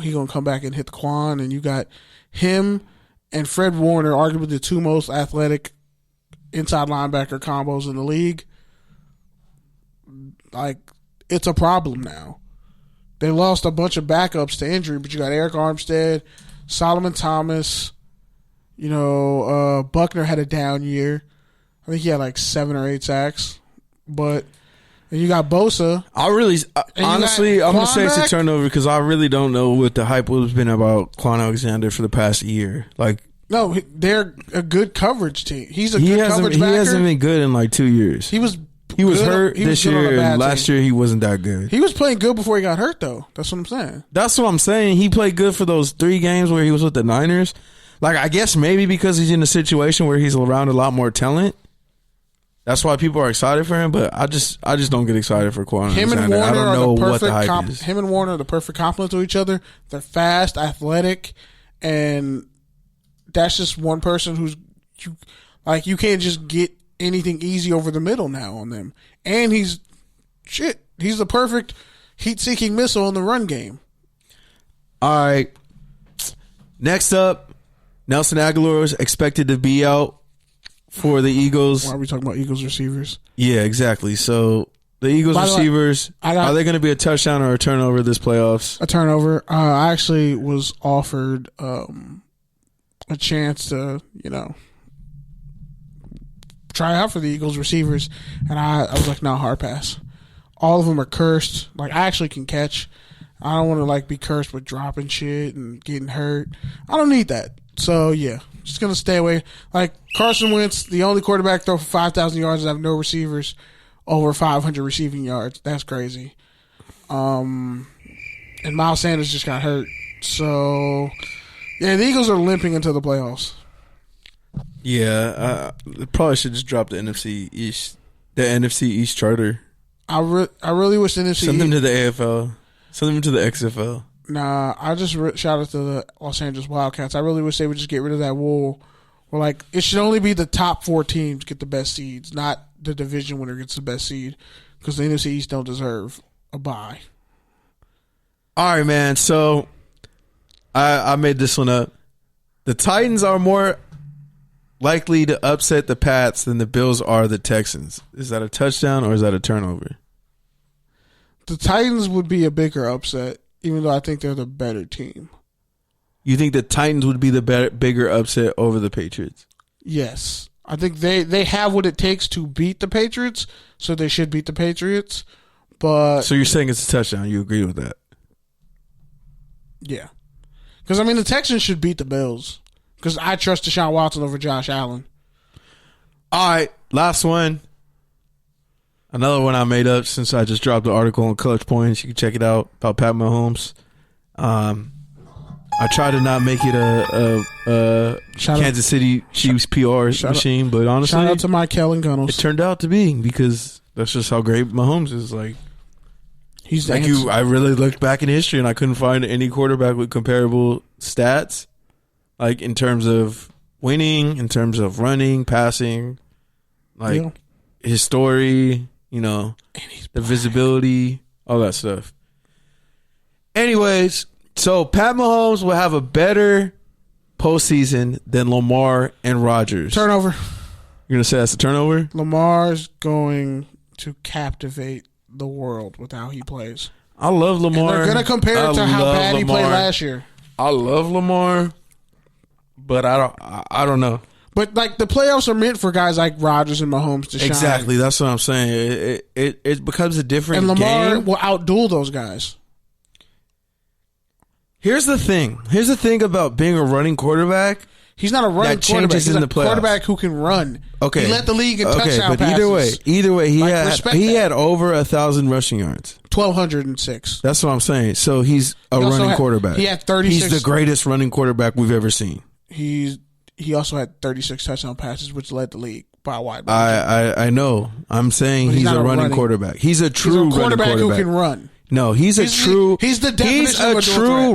he gonna come back and hit the Quan, and you got him and Fred Warner, arguably the two most athletic inside linebacker combos in the league. Like, it's a problem now. They lost a bunch of backups to injury, but you got Eric Armstead, Solomon Thomas. Buckner had a down year. I think he had like 7 or 8 sacks. But and you got Bosa. Honestly, I'm going to say it's a turnover because I really don't know what the hype has been about Quan Alexander for the past year. Like, no, they're a good coverage team. He's a good coverage backer. He hasn't been good in like 2 years. He was hurt this year, and last year he wasn't that good. He was playing good before he got hurt, though. That's what I'm saying. That's what I'm saying. He played good for those 3 games where he was with the Niners. Like, I guess maybe because he's in a situation where he's around a lot more talent. That's why people are excited for him, but I just don't get excited for Quan Alexander. I don't know what the hype is. Him and Warner are the perfect complement to each other. They're fast, athletic, and that's just one person who's you can't just get anything easy over the middle now on them. And he's the perfect heat-seeking missile in the run game. All right. Next up, Nelson Aguilar is expected to be out for the Eagles. Why are we talking about Eagles receivers? Yeah, exactly. So the Eagles receivers, are they going to be a touchdown or a turnover this playoffs? A turnover. I actually was offered a chance to, try out for the Eagles receivers, and I was like, no, hard pass. All of them are cursed. Like, I actually can catch. I don't want to be cursed with dropping shit and getting hurt. I don't need that. So yeah, just gonna stay away. Like Carson Wentz, the only quarterback throw for 5,000 yards and have no receivers over 500 receiving yards. That's crazy. And Miles Sanders just got hurt. So yeah, the Eagles are limping into the playoffs. Yeah, probably should just drop the NFC East charter. I really wish the NFC. Send them to the AFL. Send them to the XFL. Nah, I just shout out to the Los Angeles Wildcats. I really wish they would just get rid of that rule where it should only be the top 4 teams get the best seeds, not the division winner gets the best seed, because the NFC East don't deserve a bye. All right, man. So I made this one up. The Titans are more likely to upset the Pats than the Bills are the Texans. Is that a touchdown or is that a turnover? The Titans would be a bigger upset, even though I think they're the better team. You think the Titans would be the bigger upset over the Patriots? Yes. I think they have what it takes to beat the Patriots, so they should beat the Patriots. But so you're saying it's a touchdown. You agree with that? Yeah. Because, the Texans should beat the Bills. Because I trust Deshaun Watson over Josh Allen. All right, last one. Another one I made up since I just dropped the article on Clutch Points. You can check it out about Pat Mahomes. I try to not make it a Kansas City Chiefs PR machine, but honestly, shout out to Michael and Gunnels. It turned out to be, because that's just how great Mahomes is. He's like I really looked back in history and I couldn't find any quarterback with comparable stats, in terms of winning, in terms of running, passing, his story, the visibility, all that stuff. Anyways, so Pat Mahomes will have a better postseason than Lamar and Rodgers. Turnover. You're going to say that's a turnover? Lamar's going to captivate the world with how he plays. I love Lamar. And they're going to compare it to how bad he played last year. I love Lamar, but I don't know. But the playoffs are meant for guys like Rodgers and Mahomes to shine. Exactly, that's what I'm saying. It becomes a different game. And Lamar will outduel those guys. Here's the thing about being a running quarterback. He's not a running quarterback. He's a quarterback who can run. Okay, he led the league in touchdown passes. Either way, he had over 1,000 rushing yards. 1,206. That's what I'm saying. So he's a running quarterback. He had 36. He's the greatest running quarterback we've ever seen. He also had 36 touchdown passes, which led the league by a wide margin. I know. I'm saying he's a running quarterback. He's a true quarterback who can run. No, he's a true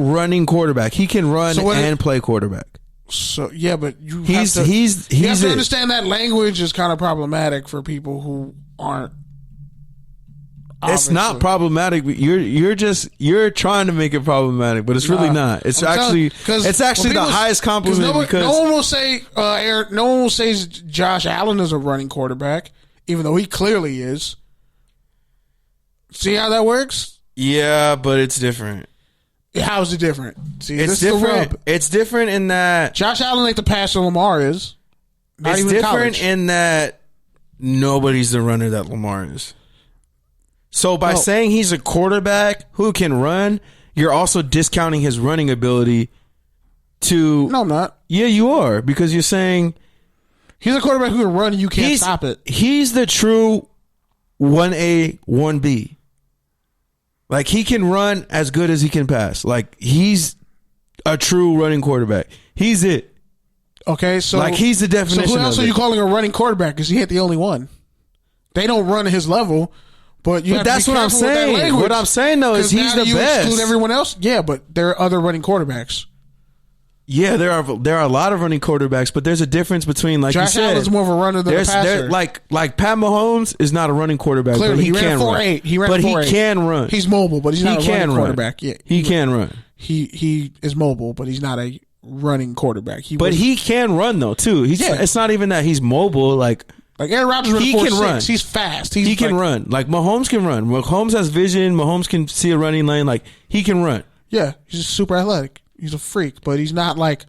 running quarterback. He can run and play quarterback. So yeah, but you have to understand that language is kind of problematic for people who aren't It's not problematic. You're trying to make it problematic, but it's really not. It's actually the highest compliment because no one will say no one will say Josh Allen is a running quarterback, even though he clearly is. See how that works? Yeah, but it's different. How is it different? See, it's different. It's different in that Josh Allen ain't the passer Lamar is. It's different in that nobody's the runner that Lamar is. So by saying he's a quarterback who can run, you're also discounting his running ability to... No, I'm not. Yeah, you are. Because you're saying... He's a quarterback who can run and you can't stop it. He's the true 1A, 1B. Like, he can run as good as he can pass. Like, he's a true running quarterback. He's it. Okay, so... Like, he's the definition. So who else are you calling a running quarterback? Because he ain't the only one. They don't run at his level... But that's what I'm saying. What I'm saying though is he's the best. Exclude everyone else. Yeah, but there are other running quarterbacks. Yeah, there are a lot of running quarterbacks, but there's a difference between like Josh you said. Allen's more of a runner than a passer. Like Pat Mahomes is not a running quarterback. Clearly, but he ran 4.8. He ran 4.8. But he can run. He's mobile, but he's not a running quarterback. Yeah, he can run. He is mobile, but he's not a running quarterback. He can run though too. It's not even that he's mobile. Like Aaron Rodgers ran 4.6. He's fast. He can run. Like Mahomes can run. Mahomes has vision. Mahomes can see a running lane. Like he can run. Yeah, he's just super athletic. He's a freak, but he's not like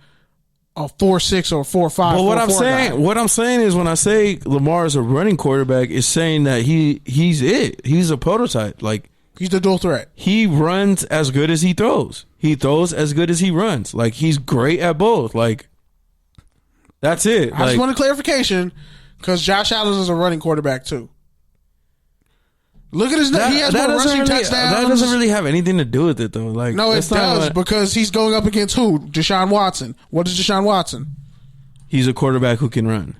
a 4.6 or 4.5. But what I'm saying is when I say Lamar is a running quarterback, is saying that he's it. He's a prototype. Like he's the dual threat. He runs as good as he throws. He throws as good as he runs. Like he's great at both. Like that's it. I just want a clarification. Because Josh Allen is a running quarterback too. Look at his name. He has more rushing touchdowns. That doesn't really have anything to do with it though. Like no, it does because he's going up against who? Deshaun Watson. What is Deshaun Watson? He's a quarterback who can run.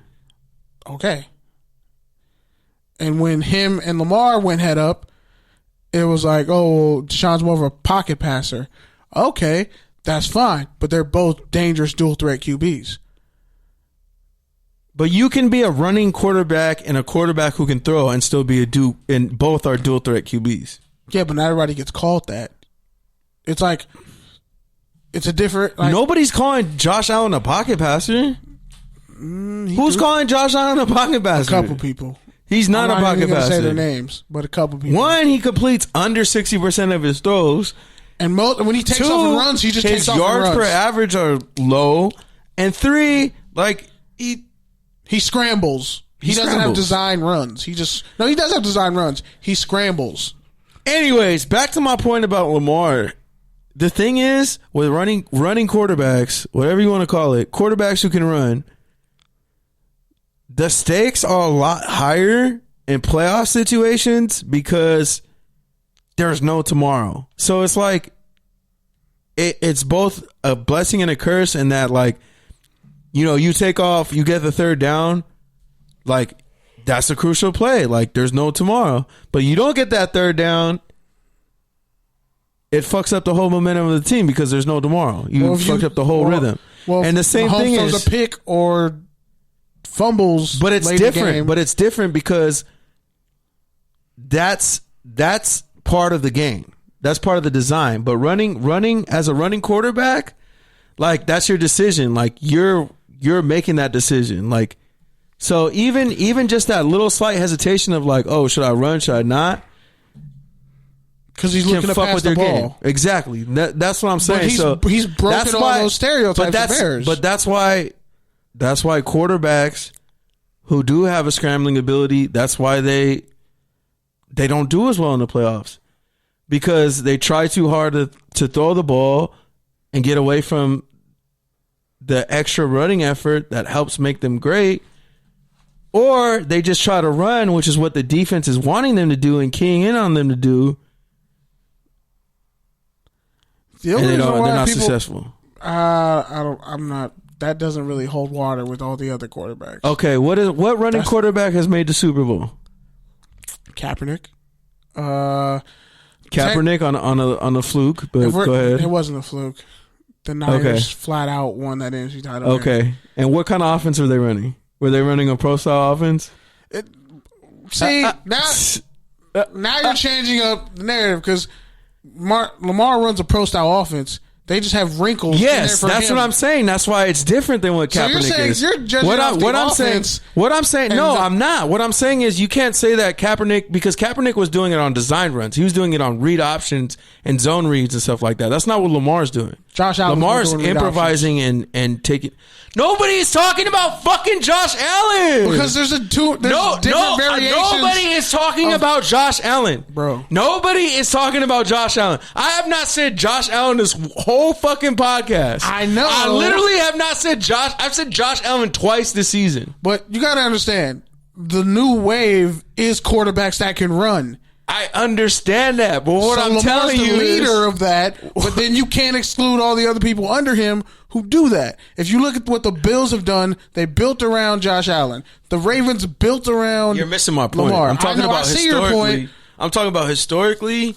Okay. And when him and Lamar went head up, it was like, oh, Deshaun's more of a pocket passer. Okay, that's fine. But they're both dangerous dual threat QBs. But you can be a running quarterback and a quarterback who can throw and still be and both are dual threat QBs. Yeah, but not everybody gets called that. It's like, it's a different... Like, nobody's calling Josh Allen a pocket passer. Who's calling Josh Allen a pocket passer? A couple people. He's not a pocket passer. Say their names, but a couple people. One, he completes under 60% of his throws. And when he takes off and runs, he just takes off and runs. His yards per average are low. And three, like... He scrambles. He doesn't have design runs. He does have design runs. He scrambles. Anyways, back to my point about Lamar. The thing is, with running quarterbacks, whatever you want to call it, quarterbacks who can run, the stakes are a lot higher in playoff situations because there's no tomorrow. So it's like, it's both a blessing and a curse in that, like, you know, you take off, you get the third down, like, that's a crucial play. Like, there's no tomorrow. But you don't get that third down, it fucks up the whole momentum of the team because there's no tomorrow. You fucked up the whole rhythm. Well, and the same thing is a pick or fumbles. But it's different. But it's different because that's part of the game. That's part of the design. But running as a running quarterback, like, that's your decision. Like, you're making that decision. Like, so even just that little slight hesitation of like, oh, should I run? Should I not? Because he's looking to pass the ball. Game. Exactly. That's what I'm saying. He's broken all those stereotypes of Bears. But that's why quarterbacks who do have a scrambling ability, that's why they don't do as well in the playoffs. Because they try too hard to throw the ball and get away from the extra running effort that helps make them great, or they just try to run, which is what the defense is wanting them to do and keying in on them to do, and they're not successful. I'm not. That doesn't really hold water with all the other quarterbacks. Okay, what running quarterback has made the Super Bowl? Kaepernick. Kaepernick on a fluke, but go ahead. It wasn't a fluke. The Niners flat out won that NFC title. Okay. And what kind of offense were they running? Were they running a pro style offense? Now Now you're changing up the narrative because Lamar runs a pro style offense. They just have wrinkles. Yes, that's what I'm saying. That's why it's different than what Kaepernick so you're is. You're judging what I'm saying. What I'm saying. No, I'm not. What I'm saying is you can't say that Kaepernick, because Kaepernick was doing it on design runs. He was doing it on read options and zone reads and stuff like that. That's not what Lamar's doing. Josh Allen. Lamar's improvising and taking. Nobody is talking about fucking Josh Allen because there's different variations. Nobody is talking about Josh Allen, bro. Nobody is talking about Josh Allen. I have not said Josh Allen this whole fucking podcast. I know. I literally have not said Josh. I've said Josh Allen twice this season. But you got to understand, the new wave is quarterbacks that can run. I understand that, but what I'm Lamar's telling you the leader is, of that. But then you can't exclude all the other people under him who do that. If you look at what the Bills have done, they built around Josh Allen. The Ravens built around. You're missing my point. Lamar. I'm talking about historically. I'm talking about historically.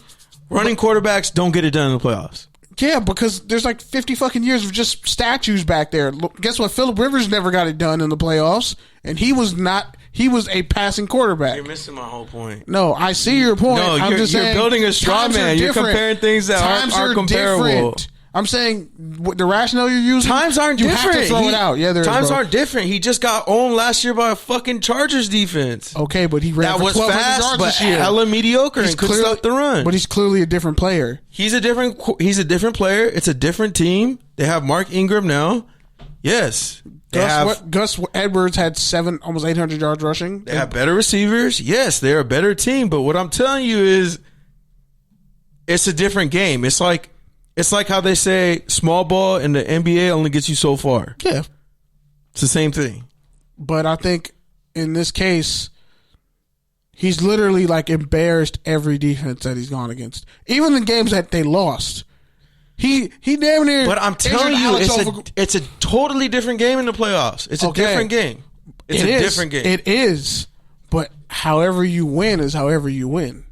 Running quarterbacks don't get it done in the playoffs. Yeah, because there's like 50 fucking years of just statues back there. Guess what? Phillip Rivers never got it done in the playoffs, and he was not. He was a passing quarterback. You're missing my whole point. No, I see your point. No, I'm just you're saying, building a straw man. You're comparing things that aren't comparable. Different. I'm saying the rationale you're using. Times aren't different. You have to throw it out. Yeah, times aren't different. He just got owned last year by a fucking Chargers defense. Okay, but he ran that for was 1,200 fast, yards but this year. Hella mediocre and couldn't stop the run. But he's clearly a different player. He's a different player. It's a different team. They have Mark Ingram now. Yes. Gus Edwards had almost 800 yards rushing. They have better receivers. Yes, they're a better team. But what I'm telling you is, it's a different game. It's like how they say small ball in the NBA only gets you so far. Yeah, it's the same thing. But I think in this case, he's literally like embarrassed every defense that he's gone against, even the games that they lost. He damn near. But I'm telling you, it's a totally different game in the playoffs. It's a different game. It's a different game. It is. But however you win is however you win.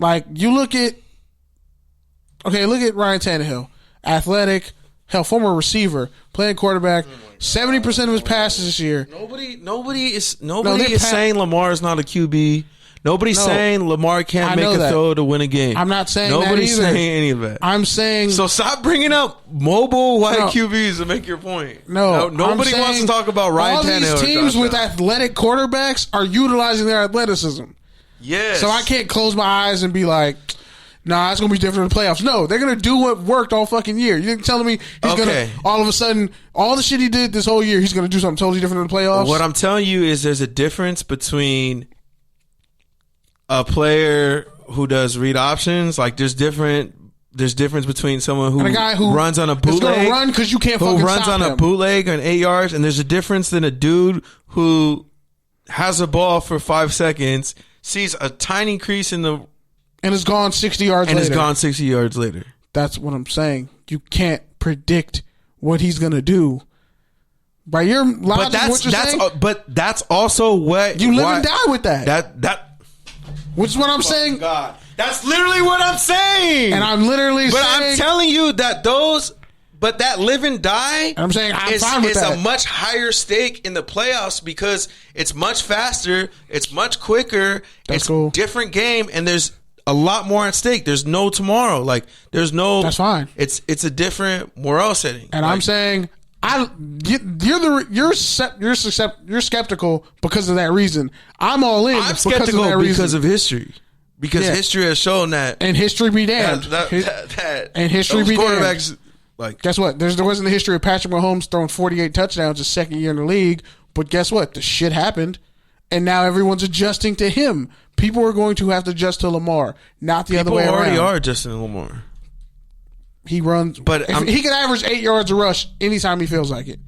Like, you look at Ryan Tannehill. Athletic, former receiver, playing quarterback. 70% of his passes this year. Nobody is saying Lamar is not a QB. Nobody's saying Lamar can't make a throw to win a game. I'm not saying Nobody's that either. saying any of that. I'm saying... So stop bringing up mobile white QBs to make your point. Nobody wants to talk about Ryan Tannehill. All these teams with athletic quarterbacks are utilizing their athleticism. Yes. So I can't close my eyes and be like, nah, it's going to be different in the playoffs. No, they're going to do what worked all fucking year. You're telling me he's going to, all of a sudden, all the shit he did this whole year, he's going to do something totally different in the playoffs? What I'm telling you is there's a difference between a player who does read options. Like, there's difference between someone who, and a guy who runs on a bootleg, going to run because you can't fucking runs stop on him. A bootleg on 8 yards, and there's a difference than a dude who has a ball for 5 seconds, sees a tiny crease in the, and is gone 60 yards later. And is gone 60 yards later. That's what I'm saying. You can't predict what he's going to do. By your logic, but that's also what you live and die with that. Which is what I'm saying. God, that's literally what I'm saying. And I'm literally saying. But I'm telling you that that live and die. I'm saying I'm fine with that. It's a much higher stake in the playoffs because it's much faster, it's much quicker, it's a different game, and there's a lot more at stake. There's no tomorrow. Like, there's no. That's fine. It's a different morale setting. And I'm saying, you're skeptical because of that reason. I'm all in. I'm skeptical because of history. Because history has shown that, and history be damned. And history be damned. Like, guess what? There wasn't the history of Patrick Mahomes throwing 48 touchdowns his second year in the league. But guess what? The shit happened, and now everyone's adjusting to him. People are going to have to adjust to Lamar, not the other way around. People already are adjusting to Lamar. He runs, but he can average 8 yards a rush anytime he feels like it.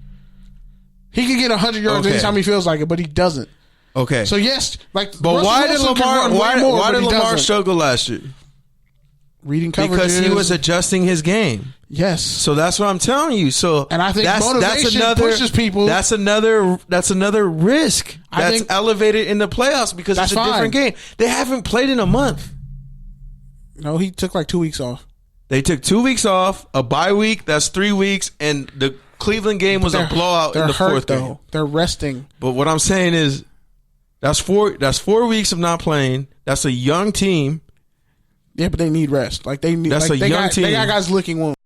He can get 100 yards anytime he feels like it, but he doesn't. Okay. So yes, like, but why did Lamar struggle last year? Reading coverages. Because he was adjusting his game. Yes. So that's what I'm telling you. So, and I think motivation pushes people. That's another risk that's elevated in the playoffs because it's a different game. They haven't played in a month. No, he took like 2 weeks off. They took 2 weeks off, a bye week, that's 3 weeks, and the Cleveland game was a blowout in the fourth game. They're resting. But what I'm saying is, That's 4 weeks of not playing. That's a young team. Yeah, but they need rest. Like they need. That's like a young team. They got guys licking wounds.